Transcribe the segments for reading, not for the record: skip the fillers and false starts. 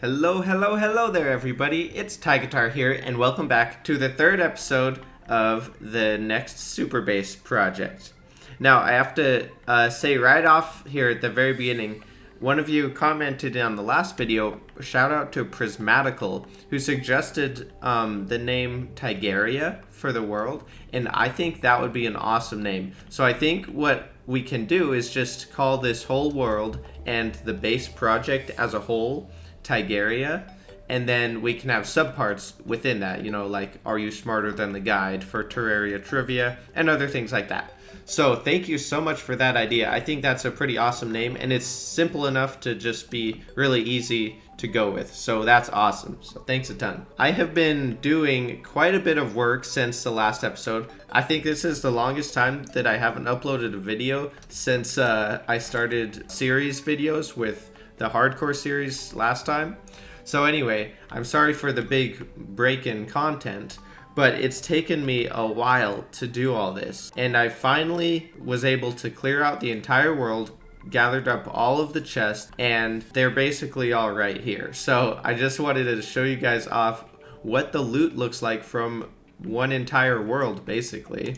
Hello, hello, hello there, everybody. It's Tigitar here, and welcome back to the third episode of the next Super Base project. Now, I have to say right off here at the very beginning, one of you commented on the last video, shout out to Prismatical, who suggested the name Tigaria for the world, and I think that would be an awesome name. So I think what we can do is just call this whole world and the base project as a whole Tigaria, and then we can have subparts within that, like Are You Smarter Than the Guide for Terraria trivia and other things like that. So thank you so much for that idea. I think that's a pretty awesome name, and it's simple enough to just be really easy to go with. So that's awesome. So thanks a ton. I have been doing quite a bit of work since the last episode. I think this is the longest time that I haven't uploaded a video since I started series videos with the hardcore series last time. So anyway, I'm sorry for the big break in content, but it's taken me a while to do all this. And I finally was able to clear out the entire world, gathered up all of the chests, and they're basically all right here. So I just wanted to show you guys off what the loot looks like from one entire world, basically.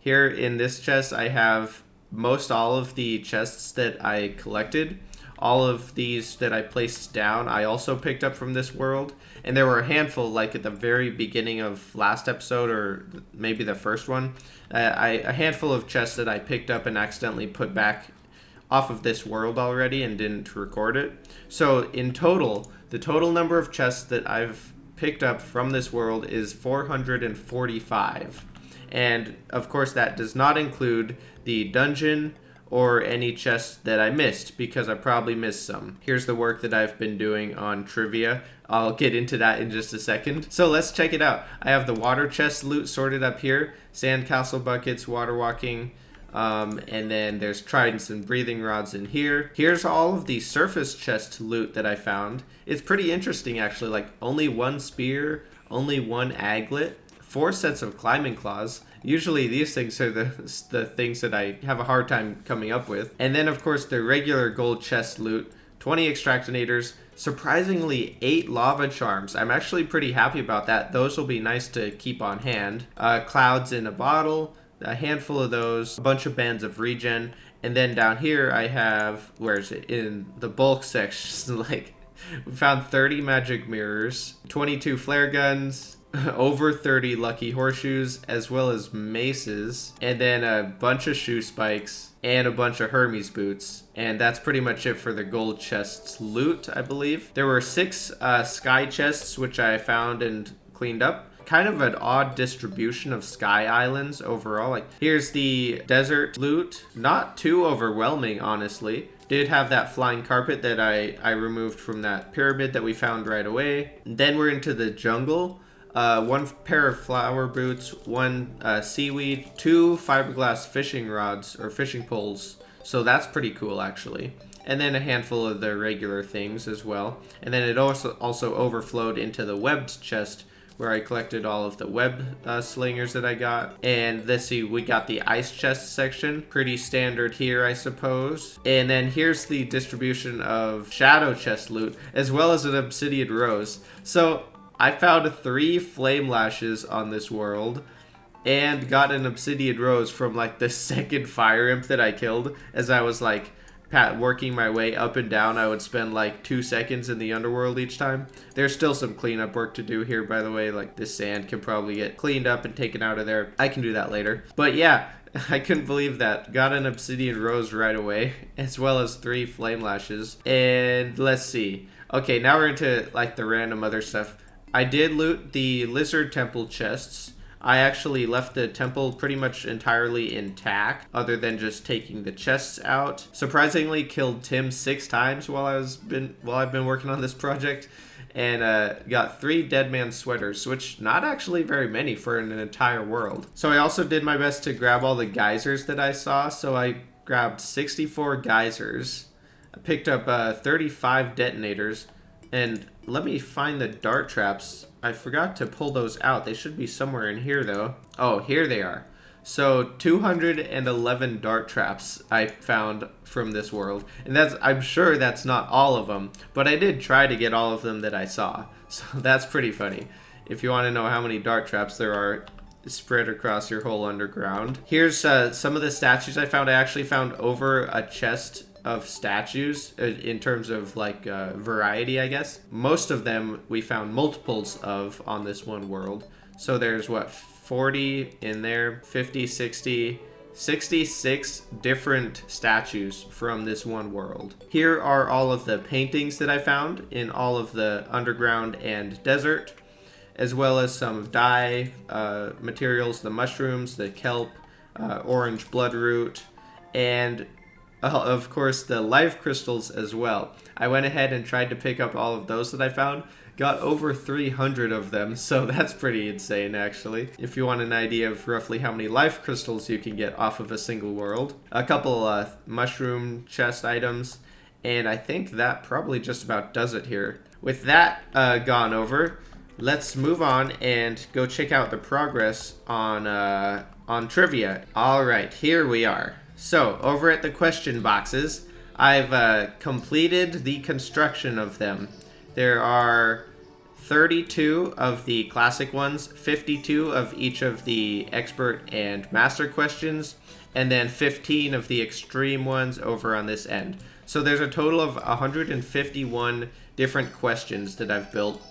Here in this chest, I have most all of the chests that I collected. All of these that I placed down, I also picked up from this world. And there were a handful, like at the very beginning of last episode, or maybe the first one. A handful of chests that I picked up and accidentally put back off of this world already and didn't record it. So in total, the total number of chests that I've picked up from this world is 445. And of course that does not include the dungeon or any chests that I missed, because I probably missed some. Here's the work that I've been doing on trivia. I'll get into that in just a second. So let's check it out. I have the water chest loot sorted up here. Sandcastle buckets, water walking, and then there's tridents and breathing rods in here. Here's all of the surface chest loot that I found. It's pretty interesting actually, like only one spear, only one aglet, 4 sets of climbing claws. Usually these things are the things that I have a hard time coming up with. And then of course the regular gold chest loot, 20 extractinators, surprisingly 8 lava charms. I'm actually pretty happy about that. Those will be nice to keep on hand. Clouds in a bottle, a handful of those, a bunch of bands of regen. And then down here I have, where is it? In the bulk section, like we found 30 magic mirrors, 22 flare guns, over 30 lucky horseshoes, as well as maces, and then a bunch of shoe spikes and a bunch of Hermes boots. And that's pretty much it for the gold chests loot, I believe. There were 6 sky chests, which I found and cleaned up. Kind of an odd distribution of sky islands overall. Like here's the desert loot, not too overwhelming, honestly. Did have that flying carpet that I removed from that pyramid that we found right away. Then we're into the jungle. 1 pair of flower boots, 1 seaweed, 2 fiberglass fishing rods or fishing poles. So that's pretty cool actually. And then a handful of the regular things as well. And then it also overflowed into the webbed chest, where I collected all of the web slingers that I got. And let's see, we got the ice chest section. Pretty standard here, I suppose. And then here's the distribution of shadow chest loot, as well as an obsidian rose. So I found 3 flame lashes on this world and got an obsidian rose from like the second fire imp that I killed. As I was like working my way up and down, I would spend like 2 seconds in the underworld each time. There's still some cleanup work to do here, by the way. Like this sand can probably get cleaned up and taken out of there. I can do that later. But yeah, I couldn't believe that. Got an obsidian rose right away, as well as 3 flame lashes. And let's see. Okay, now we're into like the random other stuff. I did loot the lizard temple chests. I actually left the temple pretty much entirely intact, other than just taking the chests out. Surprisingly, killed Tim 6 times while I've been working on this project, and got 3 dead man sweaters, which not actually very many for an entire world. So I also did my best to grab all the geysers that I saw. So I grabbed 64 geysers. I picked up 35 detonators. And let me find the dart traps. I forgot to pull those out. They should be somewhere in here, though. Oh, here they are. So 211 dart traps I found from this world, and I'm sure that's not all of them, but I did try to get all of them that I saw. So that's pretty funny. If you want to know how many dart traps there are spread across your whole underground. Here's some of the statues I found. I actually found over a chest of statues in terms of like variety, I guess. Most of them we found multiples of on this one world. So there's what, 40 in there, 50, 60, 66 different statues from this one world. Here are all of the paintings that I found in all of the underground and desert, as well as some dye materials, the mushrooms, the kelp, orange bloodroot, and of course the life crystals as well. I went ahead and tried to pick up all of those that I found. Got over 300 of them, so that's pretty insane actually. If you want an idea of roughly how many life crystals you can get off of a single world. A couple mushroom chest items, and I think that probably just about does it here. With that gone over, let's move on and go check out the progress on trivia. All right, here we are. So over at the question boxes, I've completed the construction of them. There are 32 of the classic ones, 52 of each of the expert and master questions, and then 15 of the extreme ones over on this end. So there's a total of 151 different questions that I've built,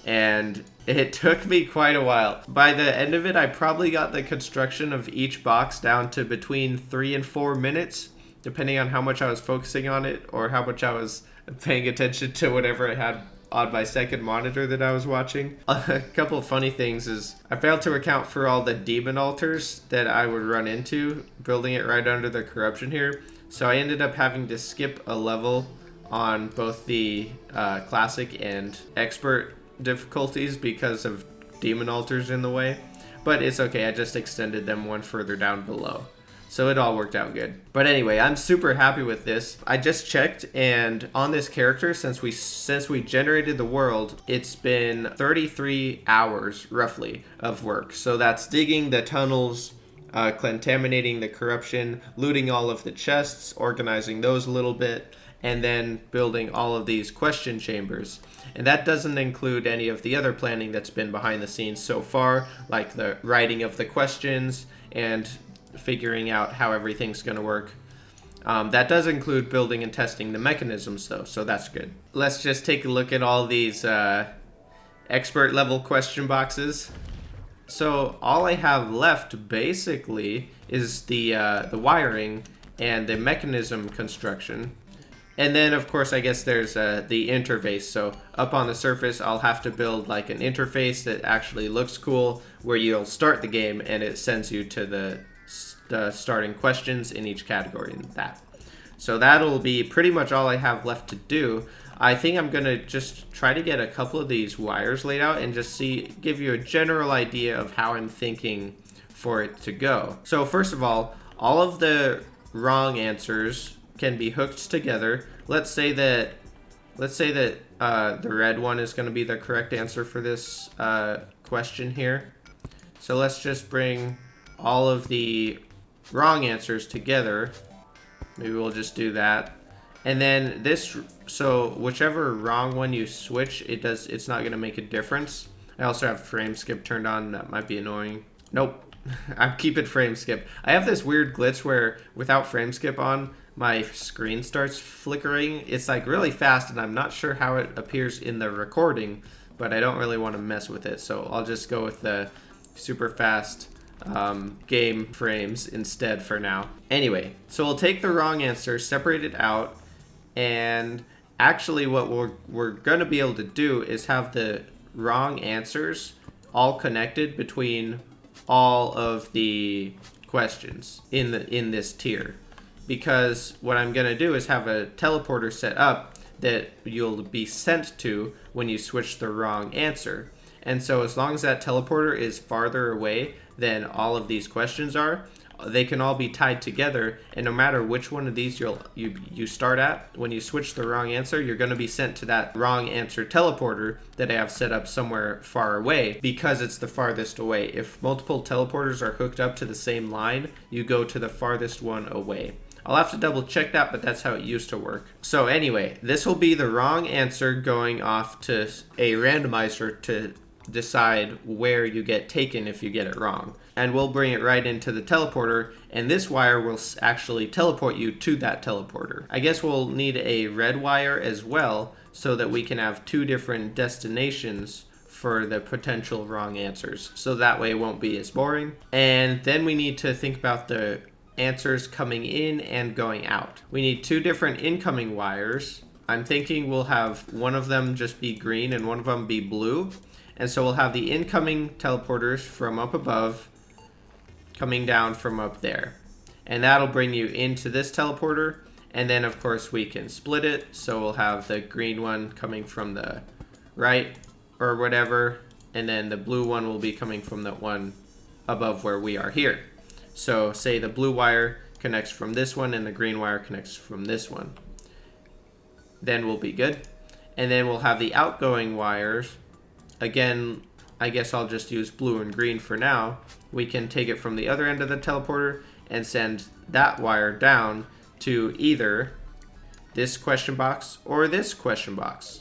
and it took me quite a while. By the end of it, I probably got the construction of each box down to between 3 and 4 minutes, depending on how much I was focusing on it or how much I was paying attention to whatever I had on my second monitor that I was watching. A couple of funny things is I failed to account for all the demon altars that I would run into building it right under the corruption here. So I ended up having to skip a level on both the classic and expert difficulties because of demon altars in the way. But it's okay, I just extended them one further down below. So it all worked out good. But anyway, I'm super happy with this. I just checked, and on this character, since we generated the world, it's been 33 hours, roughly, of work. So that's digging the tunnels, contaminating the corruption, looting all of the chests, organizing those a little bit, and then building all of these question chambers. And that doesn't include any of the other planning that's been behind the scenes so far, like the writing of the questions and figuring out how everything's going to work. That does include building and testing the mechanisms though, so that's good. Let's just take a look at all these expert level question boxes. So all I have left basically is the wiring and the mechanism construction. And then of course I guess there's the interface. So up on the surface I'll have to build like an interface that actually looks cool, where you'll start the game and it sends you to the starting questions in each category and that. So that'll be pretty much all I have left to do. I think I'm gonna just try to get a couple of these wires laid out and just give you a general idea of how I'm thinking for it to go. So first of all of the wrong answers can be hooked together. Let's say that the red one is going to be the correct answer for this question here. So let's just bring all of the wrong answers together. Maybe we'll just do that. And then so whichever wrong one you switch, it's not going to make a difference. I also have frame skip turned on. That might be annoying. Nope. I'm keeping frame skip. I have this weird glitch where without frame skip on, my screen starts flickering. It's like really fast, and I'm not sure how it appears in the recording, but I don't really want to mess with it. So I'll just go with the super fast game frames instead for now. Anyway, so we'll take the wrong answer, separate it out, and actually what we're going to be able to do is have the wrong answers all connected between all of the questions in this tier. Because what I'm going to do is have a teleporter set up that you'll be sent to when you switch the wrong answer. And so as long as that teleporter is farther away than all of these questions are, they can all be tied together, and no matter which one of these you start at, when you switch the wrong answer, you're going to be sent to that wrong answer teleporter that I have set up somewhere far away, because it's the farthest away. If multiple teleporters are hooked up to the same line, you go to the farthest one away. I'll have to double check that, but that's how it used to work. So anyway, this will be the wrong answer going off to a randomizer to decide where you get taken if you get it wrong. And we'll bring it right into the teleporter, and this wire will actually teleport you to that teleporter. I guess we'll need a red wire as well, so that we can have two different destinations for the potential wrong answers. So that way it won't be as boring. And then we need to think about the answers coming in and going out. We need two different incoming wires. I'm thinking we'll have one of them just be green and one of them be blue. And so we'll have the incoming teleporters from up above coming down from up there. And that'll bring you into this teleporter. And then of course we can split it. So we'll have the green one coming from the right or whatever. And then the blue one will be coming from the one above where we are here. So say the blue wire connects from this one and the green wire connects from this one. Then we'll be good. And then we'll have the outgoing wires. Again, I guess I'll just use blue and green for now. We can take it from the other end of the teleporter and send that wire down to either this question box or this question box.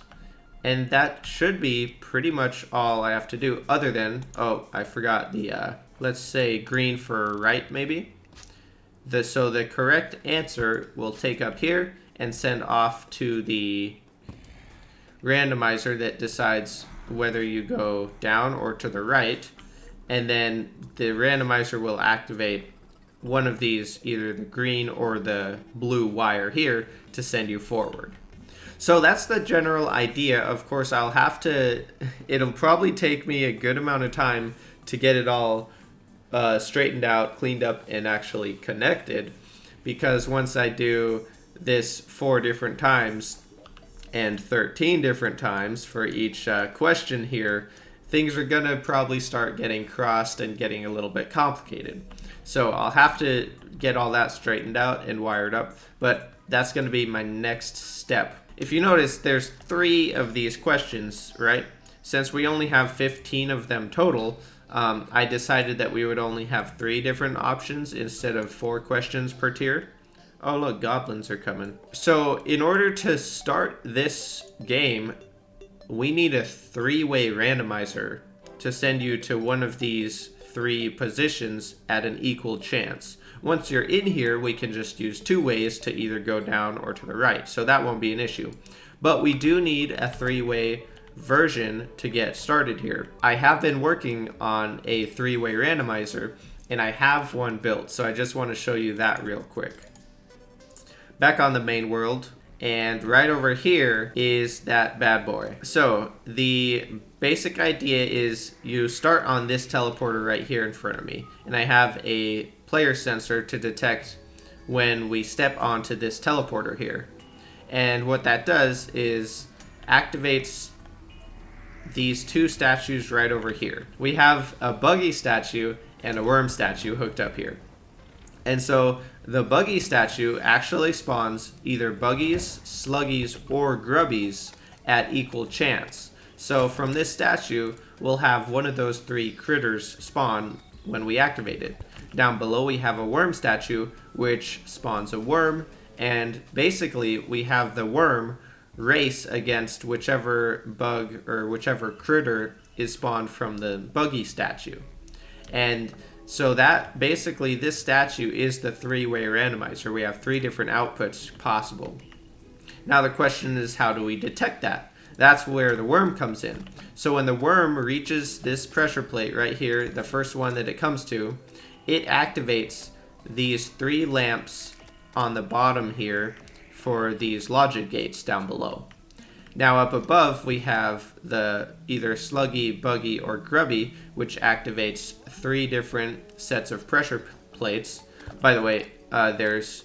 And that should be pretty much all I have to do, other than, oh, I forgot the, let's say green for right maybe. So the correct answer we'll take up here and send off to the randomizer that decides whether you go down or to the right, and then the randomizer will activate one of these, either the green or the blue wire here, to send you forward. So that's the general idea. Of course, it'll probably take me a good amount of time to get it all straightened out, cleaned up, and actually connected, because once I do this 4 different times and 13 different times for each question here, things are gonna probably start getting crossed and getting a little bit complicated. So I'll have to get all that straightened out and wired up, but that's gonna be my next step. If you notice, there's 3 of these questions, right? Since we only have 15 of them total, I decided that we would only have 3 different options instead of 4 questions per tier. Oh look, goblins are coming. So in order to start this game, we need a 3-way randomizer to send you to one of these 3 positions at an equal chance. Once you're in here, we can just use 2 ways to either go down or to the right, so that won't be an issue. But we do need a 3-way version to get started here. I have been working on a 3-way randomizer, and I have one built, so I just want to show you that real quick. Back on the main world, and right over here is that bad boy. So the basic idea is you start on this teleporter right here in front of me, and I have a player sensor to detect when we step onto this teleporter here. And what that does is activates these 2 statues right over here. We have a buggy statue and a worm statue hooked up here. And so the buggy statue actually spawns either buggies, sluggies, or grubbies at equal chance. So from this statue, we'll have one of those 3 critters spawn when we activate it. Down below we have a worm statue, which spawns a worm, and basically we have the worm race against whichever bug or whichever critter is spawned from the buggy statue. And so that basically this statue is the 3-way randomizer. We have 3 different outputs possible. Now the question is, how do we detect that? That's where the worm comes in. So when the worm reaches this pressure plate right here, the first one that it comes to, it activates these 3 lamps on the bottom here for these logic gates down below. Now up above we have the either sluggy, buggy, or grubby, which activates 3 different sets of pressure plates. By the way,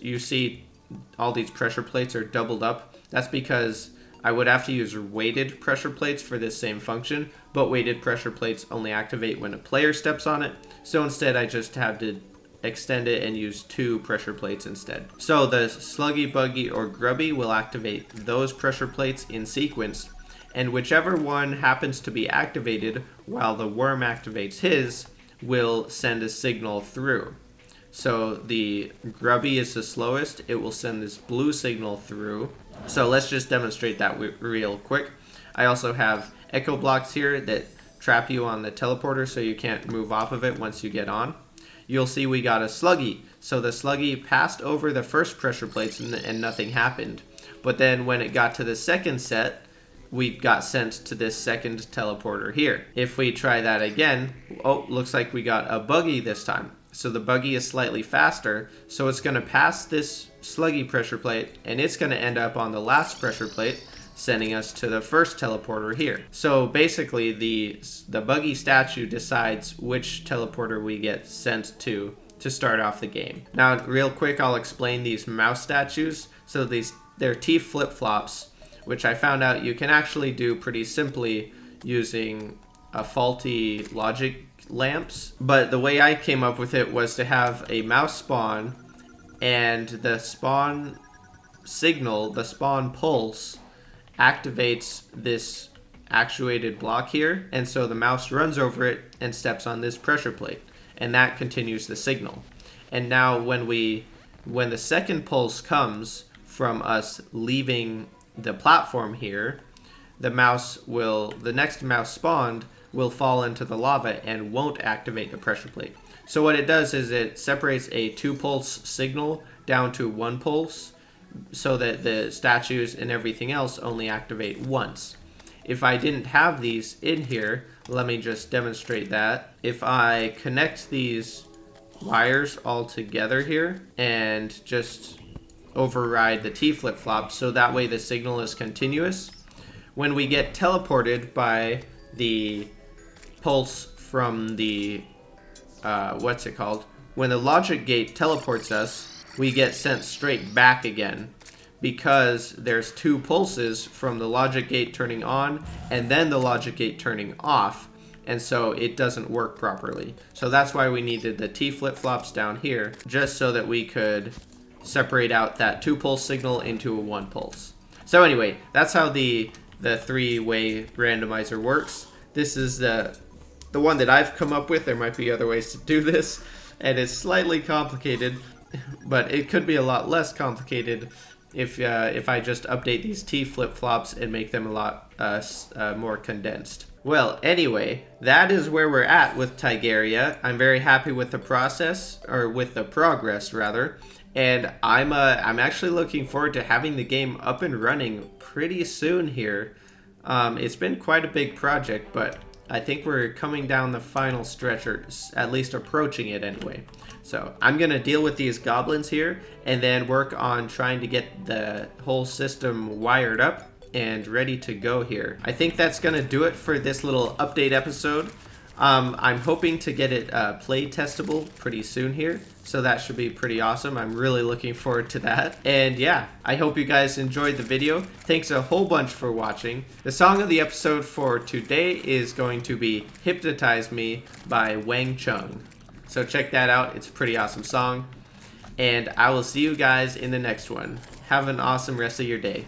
you see all these pressure plates are doubled up. That's because I would have to use weighted pressure plates for this same function, but weighted pressure plates only activate when a player steps on it. So instead I just had to extend it and use 2 pressure plates instead. So the Sluggy, Buggy, or Grubby will activate those pressure plates in sequence, and whichever one happens to be activated while the worm activates his will send a signal through. So the Grubby is the slowest. It will send this blue signal through. So let's just demonstrate that real quick. I also have echo blocks here that trap you on the teleporter so you can't move off of it once you get on. You'll see we got a Sluggy. So the Sluggy passed over the first pressure plates and nothing happened. But then when it got to the second set, we got sent to this second teleporter here. If we try that again, oh, looks like we got a Buggy this time. So the Buggy is slightly faster, so it's going to pass this Sluggy pressure plate, and it's going to end up on the last pressure plate, sending us to the first teleporter here. So basically, the Buggy statue decides which teleporter we get sent to start off the game. Now, real quick, I'll explain these mouse statues. So they're T flip-flops, which I found out you can actually do pretty simply using a faulty logic lamps. But the way I came up with it was to have a mouse spawn, and the spawn signal, the spawn pulse, activates this actuated block here, and so the mouse runs over it and steps on this pressure plate, and that continues the signal. And now when the second pulse comes from us leaving the platform here, the next mouse spawned will fall into the lava and won't activate the pressure plate. So what it does is it separates a 2-pulse signal down to 1 pulse, so that the statues and everything else only activate once. If I didn't have these in here, let me just demonstrate that. If I connect these wires all together here and just override the T flip-flop so that way the signal is continuous, when we get teleported by the pulse from the when the logic gate teleports us, we get sent straight back again, because there's 2 pulses from the logic gate turning on and then the logic gate turning off, and so it doesn't work properly. So that's why we needed the T flip-flops down here, just so that we could separate out that 2-pulse signal into a 1 pulse. So anyway, that's how the 3-way randomizer works. This is the one that I've come up with. There might be other ways to do this, and it's slightly complicated, but it could be a lot less complicated if I just update these T flip-flops and make them a lot more condensed. Well, anyway, that is where we're at with Tigaria. I'm very happy with the progress, rather, and I'm actually looking forward to having the game up and running pretty soon here. It's been quite a big project, but I think we're coming down the final stretch, or at least approaching it anyway. So I'm going to deal with these goblins here and then work on trying to get the whole system wired up and ready to go here. I think that's going to do it for this little update episode. I'm hoping to get it play testable pretty soon here, so that should be pretty awesome. I'm really looking forward to that. And yeah, I hope you guys enjoyed the video. Thanks a whole bunch for watching. The song of the episode for today is going to be Hypnotize Me by Wang Chung. So check that out. It's a pretty awesome song. And I will see you guys in the next one. Have an awesome rest of your day.